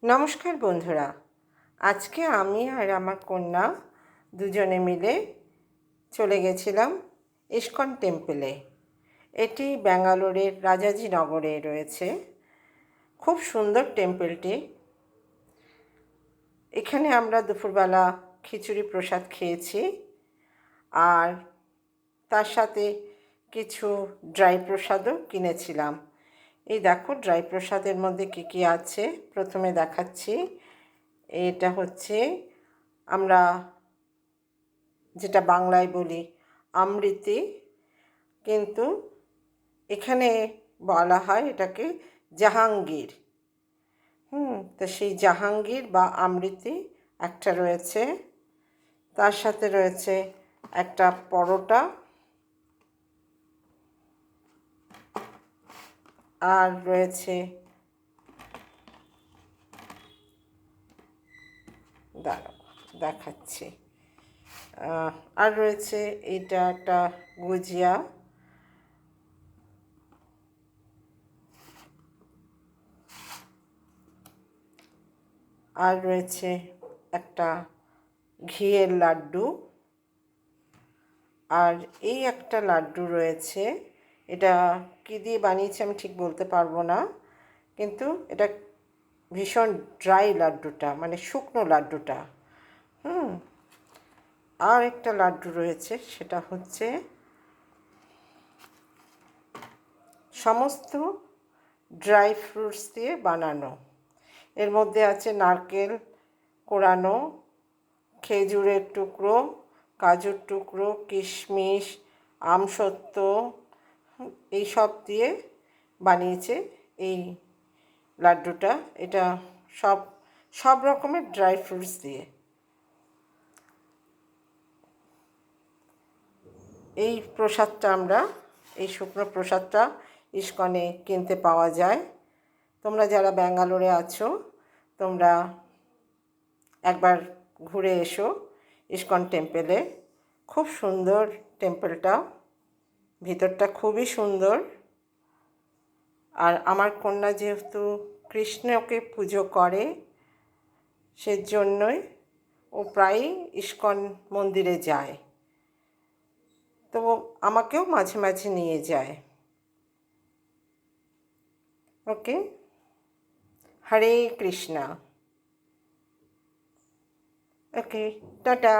নমস্কার বন্ধুরা, আজকে আমি আর আমার কন্যা দুজনে মিলে চলে গেছিলাম ইস্কন টেম্পলে। এটি ব্যাঙ্গালোরের রাজাজি নগরে রয়েছে। খুব সুন্দর টেম্পলটি। এখানে আমরা দুপুরবেলা খিচুড়ি প্রসাদ খেয়েছি, আর তার সাথে কিছু ড্রাই প্রসাদও কিনেছিলাম। এই দেখো ড্রাই প্রসাদের মধ্যে কী কী আছে প্রথমে দেখাচ্ছি। এটা হচ্ছে আমরা যেটা বাংলায় বলি আমৃতি, কিন্তু এখানে বলা হয় এটাকে জাহাঙ্গীর। তো সেই জাহাঙ্গীর বা আমৃতি একটা রয়েছে। তার সাথে রয়েছে একটা পরোটা, আর রয়েছে দাঁড়াও দেখাচ্ছি, আর রয়েছে এটা একটা গুজিয়া, আর রয়েছে একটা ঘিয়ের লাড্ডু, আর এই একটা লাড্ডু রয়েছে। এটা কী দিয়ে বানিয়েছে আমি ঠিক বলতে পারবো না, কিন্তু এটা ভীষণ ড্রাই লাড্ডুটা, মানে শুকনো লাড্ডুটা। আর একটা লাড্ডু রয়েছে, সেটা হচ্ছে সমস্ত ড্রাই ফ্রুটস দিয়ে বানানো। এর মধ্যে আছে নারকেল কোড়ানো, খেজুরের টুকরো, কাজুর টুকরো, কিশমিশ, আমসত্ত্ব, এইসব দিয়ে বানিয়েছে এই লাড্ডুটা। এটা সব রকমের ড্রাই ফ্রুটস দিয়ে। এই শুকনো প্রসাদটা ইস্কনে কিনতে পাওয়া যায়। তোমরা যারা ব্যাঙ্গালোরে আছো, তোমরা একবার ঘুরে এসো ইস্কন টেম্পলে। খুব সুন্দর টেম্পলটা, ভিতরটা খুবই সুন্দর। আর আমার কন্যা যেহেতু কৃষ্ণকে পুজো করে, সেজন্যই ও প্রায়ই ইস্কন মন্দিরে যায়, তো আমাকেও মাঝে মাঝে নিয়ে যায়। ওকে, হরে কৃষ্ণা। ওকে, টাটা।